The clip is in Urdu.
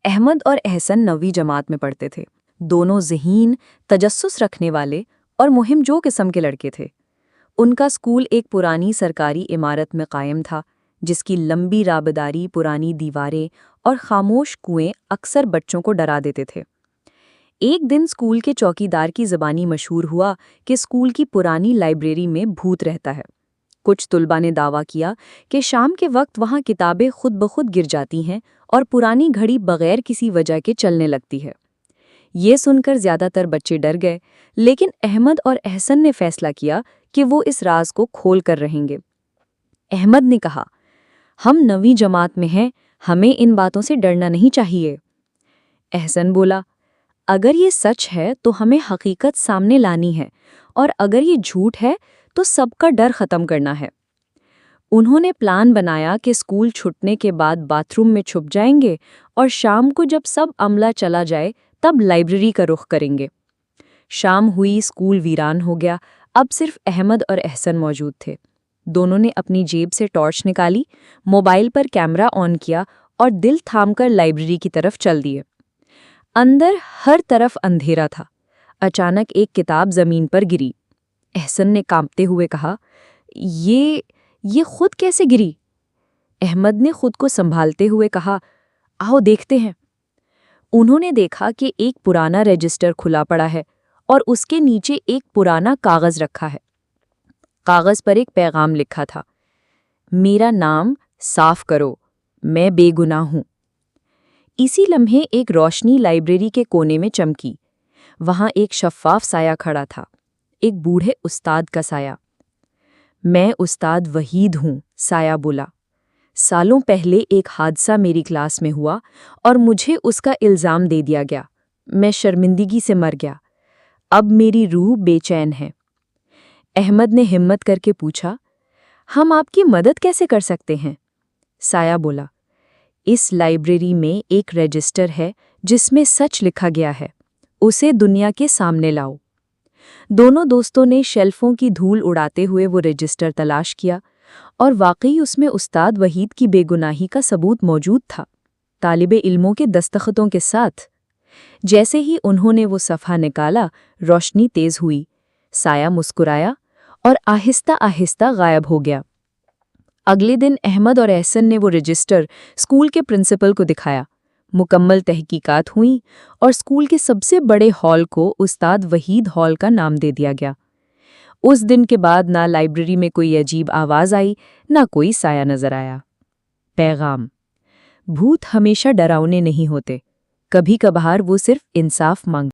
احمد اور احسن 9ویں جماعت میں پڑھتے تھے۔ دونوں ذہین، تجسس رکھنے والے اور مہم جو قسم کے لڑکے تھے۔ ان کا اسکول ایک پرانی سرکاری عمارت میں قائم تھا، جس کی لمبی رابداری، پرانی دیواریں اور خاموش کنویں اکثر بچوں کو ڈرا دیتے تھے۔ ایک دن اسکول کے چوکیدار کی زبانی مشہور ہوا کہ اسکول کی پرانی لائبریری میں بھوت رہتا ہے۔ کچھ طلباء نے دعویٰ کیا کہ شام کے وقت وہاں کتابیں خود بخود گر جاتی ہیں اور پرانی گھڑی بغیر کسی وجہ کے چلنے لگتی ہے۔ یہ سن کر زیادہ تر بچے ڈر گئے، لیکن احمد اور احسن نے فیصلہ کیا کہ وہ اس راز کو کھول کر رہیں گے۔ احمد نے کہا، ہم 9ویں جماعت میں ہیں، ہمیں ان باتوں سے ڈرنا نہیں چاہیے۔ احسن بولا، اگر یہ سچ ہے تو ہمیں حقیقت سامنے لانی ہے، اور اگر یہ جھوٹ ہے تو سب کا ڈر ختم کرنا ہے۔ انہوں نے پلان بنایا کہ اسکول چھٹنے کے بعد باتھ روم میں چھپ جائیں گے اور شام کو جب سب عملہ چلا جائے تب لائبریری کا رخ کریں گے۔ شام ہوئی، اسکول ویران ہو گیا، اب صرف احمد اور احسن موجود تھے۔ دونوں نے اپنی جیب سے ٹارچ نکالی، موبائل پر کیمرہ آن کیا اور دل تھام کر لائبریری کی طرف چل دیے۔ اندر ہر طرف اندھیرا تھا۔ اچانک ایک کتاب زمین پر گری۔ احسن نے کانپتے ہوئے کہا، یہ خود کیسے گری؟ احمد نے خود کو سنبھالتے ہوئے کہا، آؤ دیکھتے ہیں۔ انہوں نے دیکھا کہ ایک پرانا رجسٹر کھلا پڑا ہے اور اس کے نیچے ایک پرانا کاغذ رکھا ہے۔ کاغذ پر ایک پیغام لکھا تھا، میرا نام صاف کرو، میں بے گناہ ہوں۔ اسی لمحے ایک روشنی لائبریری کے کونے میں چمکی۔ وہاں ایک شفاف سایہ کھڑا تھا، ایک بوڑھے استاد کا سایہ۔ میں استاد وحید ہوں، سایہ بولا۔ سالوں پہلے ایک حادثہ میری کلاس میں ہوا اور مجھے اس کا الزام دے دیا گیا۔ میں شرمندگی سے مر گیا۔ اب میری روح بے چین ہے۔ احمد نے ہمت کر کے پوچھا، ہم آپ کی مدد کیسے کر سکتے ہیں؟ سایہ بولا، اس لائبریری میں ایک رجسٹر ہے جس میں سچ لکھا گیا ہے، اسے دنیا کے سامنے لاؤ۔ دونوں دوستوں نے شیلفوں کی دھول اڑاتے ہوئے وہ رجسٹر تلاش کیا، اور واقعی اس میں استاد وحید کی بے گناہی کا ثبوت موجود تھا، طالب علموں کے دستخطوں کے ساتھ۔ جیسے ہی انہوں نے وہ صفحہ نکالا، روشنی تیز ہوئی، سایہ مسکرایا اور آہستہ آہستہ غائب ہو گیا۔ اگلے دن احمد اور احسن نے وہ رجسٹر اسکول کے پرنسپل کو دکھایا۔ مکمل تحقیقات ہوئیں اور اسکول کے سب سے بڑے ہال کو استاد وحید ہال کا نام دے دیا گیا۔ اس دن کے بعد نہ لائبریری میں کوئی عجیب آواز آئی، نہ کوئی سایہ نظر آیا۔ پیغام: بھوت ہمیشہ ڈراؤنے نہیں ہوتے، کبھی کبھار وہ صرف انصاف مانگتے